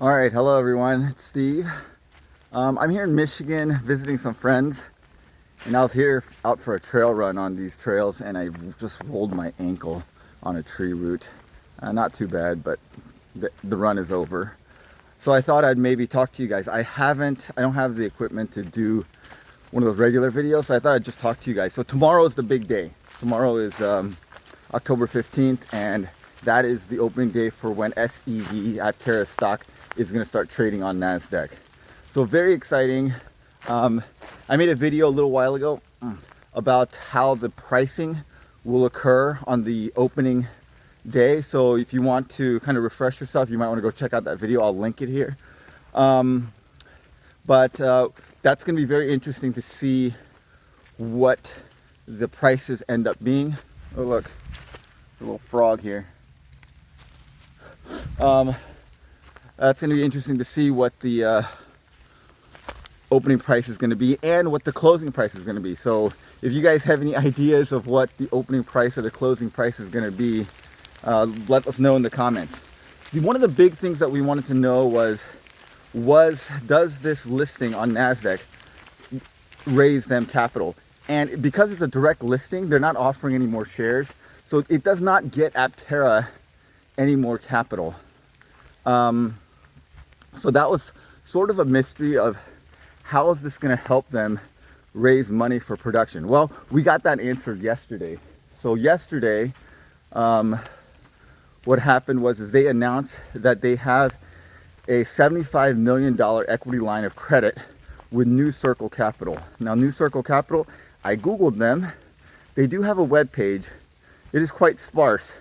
All right, hello everyone, it's Steve. I'm here in Michigan visiting some friends, and I was here out for a trail run on these trails, and I just rolled my ankle on a tree root. Not too bad, but the run is over. So I thought I'd maybe talk to you guys. I don't have the equipment to do one of those regular videos, so I thought I'd just talk to you guys. So tomorrow is the big day. Tomorrow is October 15th, and that is the opening day for when SEV, Aptera stock, is going to start trading on NASDAQ. So very exciting. I made a video a little while ago about how the pricing will occur on the opening day. So if you want to kind of refresh yourself, you might want to go check out that video. I'll link it here. But that's going to be very interesting to see what the prices end up being. Oh look, a little frog here. That's going to be interesting to see what the opening price is going to be and what the closing price is going to be. So if you guys have any ideas of what the opening price or the closing price is going to be, let us know in the comments. One of the big things that we wanted to know was does this listing on NASDAQ raise them capital? And because it's a direct listing, they're not offering any more shares. So it does not get Aptera any more capital. So that was sort of a mystery of how is this going to help them raise money for production? Well, we got that answered yesterday. So yesterday, what happened is they announced that they have a $75 million equity line of credit with New Circle Capital. Now, New Circle Capital, I Googled them. They do have a web page. It is quite sparse.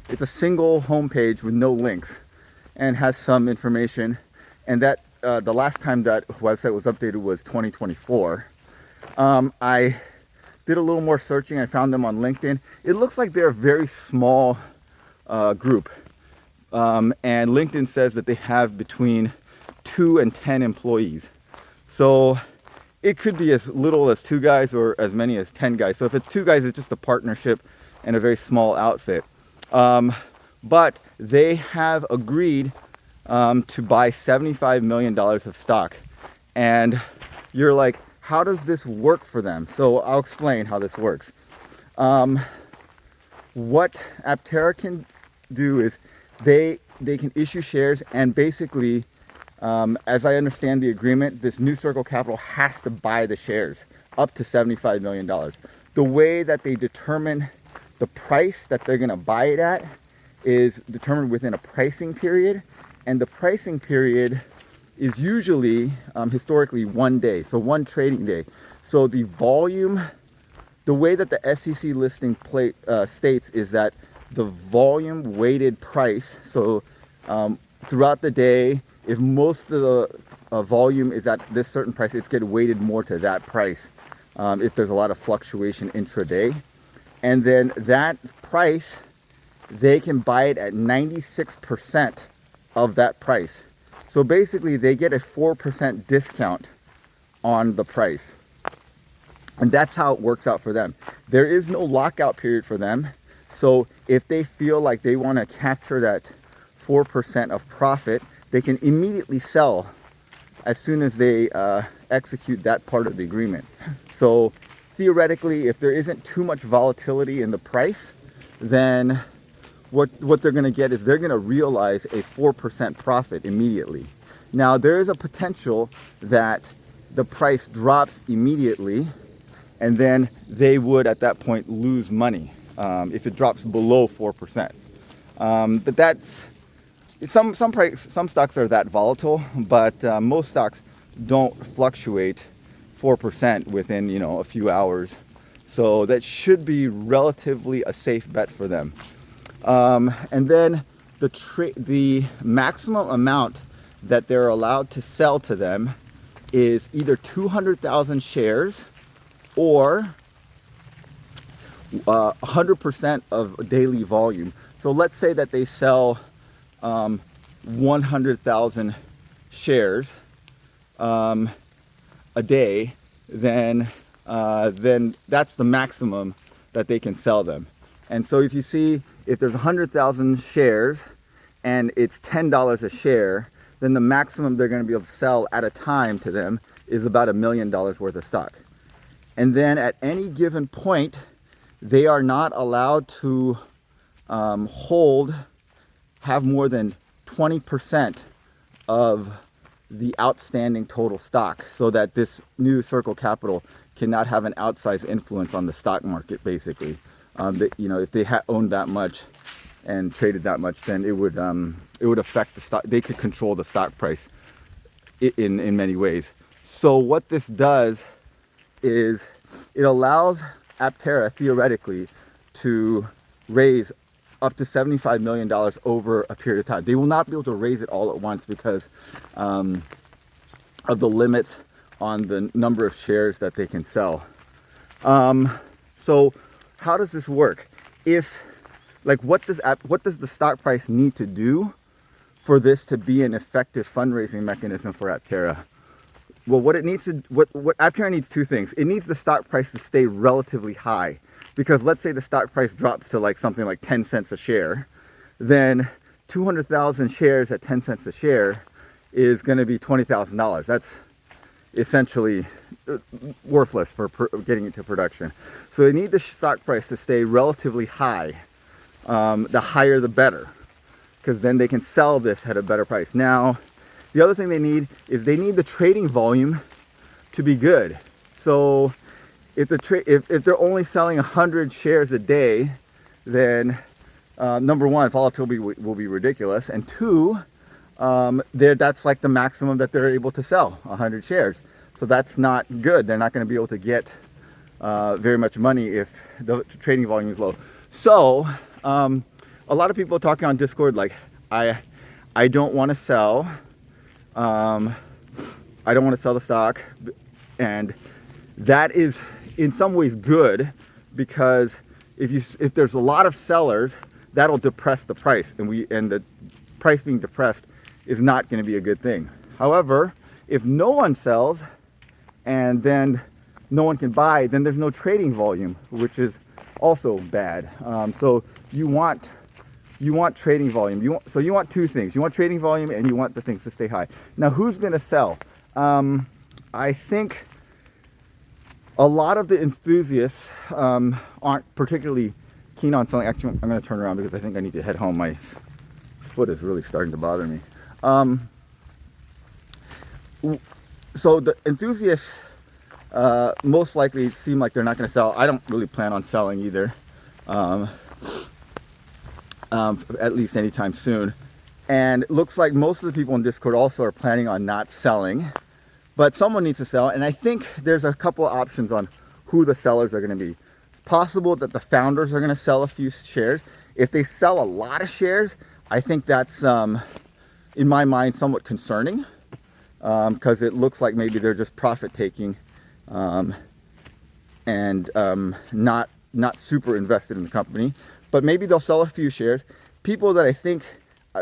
It's a single homepage with no links and has some information. And that the last time that website was updated was 2024. I did a little more searching. I found them on LinkedIn. It looks like they're a very small group. And LinkedIn says that they have between 2 and 10 employees. So it could be as little as 2 guys or as many as 10 guys. So if it's 2 guys, it's just a partnership and a very small outfit. But they have agreed to buy $75 million of stock. And you're like, how does this work for them? So I'll explain how this works. What Aptera can do is they can issue shares, and basically, as I understand the agreement, this New Circle Capital has to buy the shares up to $75 million. The way that they determine the price that they're going to buy it at is determined within a pricing period, and the pricing period is usually historically 1 day, so 1 trading day. So the volume, the way that the SEC listing states is that the volume weighted price, so throughout the day, if most of the volume is at this certain price, it's getting weighted more to that price if there's a lot of fluctuation intraday. And then that price, they can buy it at 96% of that price. So basically they get a 4% discount on the price. And that's how it works out for them. There is no lockout period for them. So if they feel like they want to capture that 4% of profit, they can immediately sell as soon as they execute that part of the agreement. So theoretically, if there isn't too much volatility in the price, then what they're going to get is they're going to realize a 4% profit immediately. Now, there is a potential that the price drops immediately, and then they would at that point lose money if it drops below 4%. But that's some stocks are that volatile, but most stocks don't fluctuate 4% within a few hours. So that should be relatively a safe bet for them. And then the maximum amount that they're allowed to sell to them is either 200,000 shares or 100% of daily volume. So let's say that they sell 100,000 shares a day, then that's the maximum that they can sell them. And so if you see, if there's 100,000 shares and it's $10 a share, then the maximum they're going to be able to sell at a time to them is about $1 million worth of stock. And then at any given point, they are not allowed to have more than 20% of the outstanding total stock, so that this new Circle Capital cannot have an outsized influence on the stock market, basically. If they owned that much and traded that much, then it would affect the stock. They could control the stock price in many ways. So what this does is it allows Aptera theoretically to raise up to $75 million over a period of time. They will not be able to raise it all at once because of the limits on the number of shares that they can sell. So how does this work? What does the stock price need to do for this to be an effective fundraising mechanism for Aptera? Well, what Aptera needs two things. It needs the stock price to stay relatively high, because let's say the stock price drops to something like 10 cents a share, then 200,000 shares at 10 cents a share is going to be $20,000. That's essentially worthless for getting it to production. So they need the stock price to stay relatively high. The higher the better, because then they can sell this at a better price. Now, the other thing they need is they need the trading volume to be good. So if they're only selling 100 shares a day, then number one, volatility will be ridiculous, and two, that's like the maximum that they're able to sell, 100 shares. So that's not good. They're not going to be able to get very much money if the trading volume is low. So a lot of people are talking on Discord like, I don't want to sell. I don't want to sell the stock, and that is in some ways good, because if there's a lot of sellers, that'll depress the price, and the price being depressed is not going to be a good thing. However, if no one sells and then no one can buy, then there's no trading volume, which is also bad. So you want trading volume. You want two things. You want trading volume, and you want the things to stay high. Now, who's going to sell? I think a lot of the enthusiasts aren't particularly keen on selling. Actually, I'm going to turn around because I think I need to head home. My foot is really starting to bother me. So the enthusiasts most likely seem like they're not going to sell. I don't really plan on selling either. At least anytime soon. And it looks like most of the people in Discord also are planning on not selling, but someone needs to sell. And I think there's a couple of options on who the sellers are going to be. It's possible that the founders are going to sell a few shares. If they sell a lot of shares, I think that's, in my mind, somewhat concerning, because it looks like maybe they're just profit taking and not super invested in the company. But maybe they'll sell a few shares. People that I think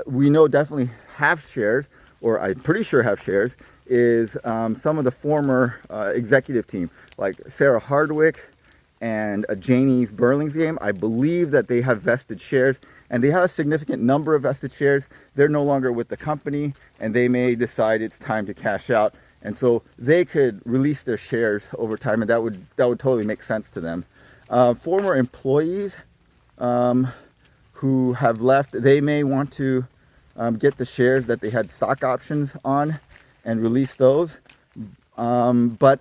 we know definitely have shares, or I'm pretty sure have shares, is some of the former executive team, like Sarah Hardwick and Janie's Burlingame. I believe that they have vested shares, and they have a significant number of vested shares. They're no longer with the company, and they may decide it's time to cash out. And so they could release their shares over time, and that would totally make sense to them. Former employees who have left, they may want to get the shares that they had stock options on and release those. But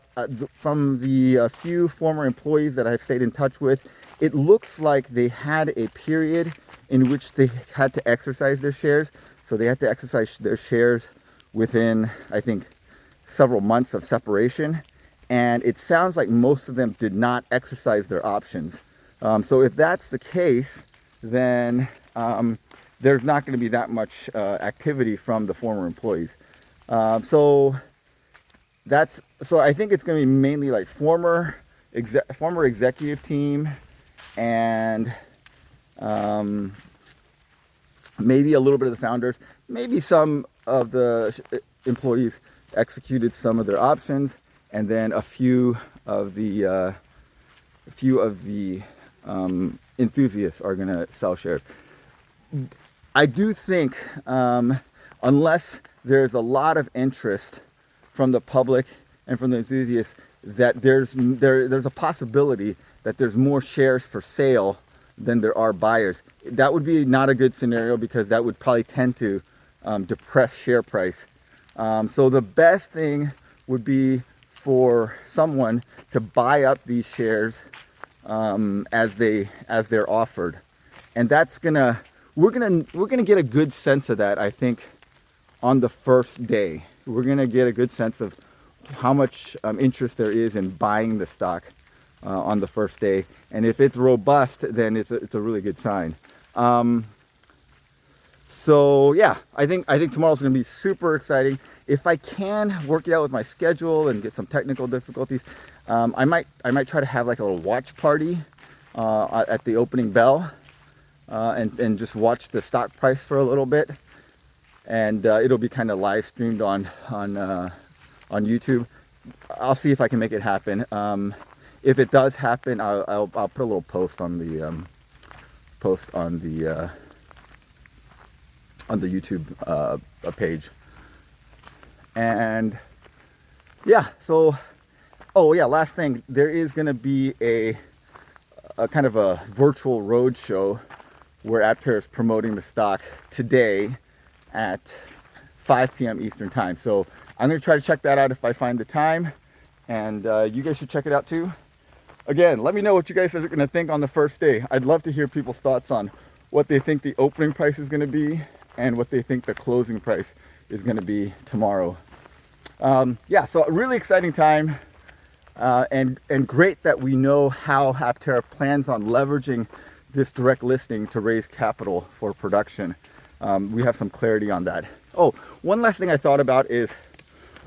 from the few former employees that I've stayed in touch with, it looks like they had a period in which they had to exercise their shares. So they had to exercise their shares within, I think, several months of separation. And it sounds like most of them did not exercise their options. So if that's the case, then there's not going to be that much activity from the former employees. So I think it's going to be mainly like former executive team, and maybe a little bit of the founders. Maybe some of the employees executed some of their options, and then a few of the enthusiasts are going to sell shares. I do think a unless there's a lot of interest from the public and from the enthusiasts, that there's a possibility that there's more shares for sale than there are buyers. That would be not a good scenario, because that would probably tend to depress share price. So the best thing would be for someone to buy up these shares as they're offered, and we're gonna get a good sense of that, I think, on the first day. We're gonna get a good sense of how much interest there is in buying the stock on the first day, and if it's robust, then it's a really good sign. So yeah, I think tomorrow's gonna be super exciting. If I can work it out with my schedule and get some technical difficulties, I might try to have like a little watch party at the opening bell, and just watch the stock price for a little bit, and it'll be kind of live streamed on YouTube. I'll see if I can make it happen. If it does happen, I'll put a little post on the YouTube page. And yeah, so last thing, there is going to be a kind of a virtual road show where Aptera is promoting the stock today at 5 p.m. Eastern time. So I'm going to try to check that out if I find the time, and you guys should check it out too. Again, let me know what you guys are going to think on the first day. I'd love to hear people's thoughts on what they think the opening price is going to be and what they think the closing price is going to be tomorrow. Yeah, so a really exciting time, and great that we know how Aptera plans on leveraging this direct listing to raise capital for production. We have some clarity on that. Oh, one last thing I thought about is,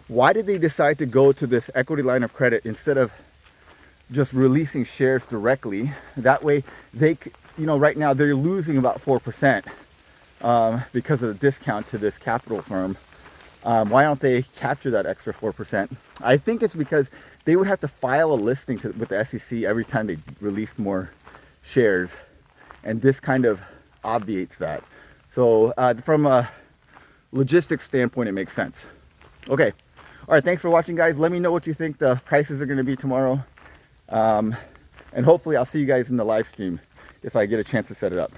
why did they decide to go to this equity line of credit instead of just releasing shares directly? That way they, right now they're losing about 4% because of the discount to this capital firm. Why don't they capture that extra 4%? I think it's because they would have to file a listing with the SEC every time they release more shares, and this kind of obviates that. So from a logistics standpoint, it makes sense. Okay. All right. Thanks for watching, guys. Let me know what you think the prices are going to be tomorrow. And hopefully I'll see you guys in the live stream if I get a chance to set it up.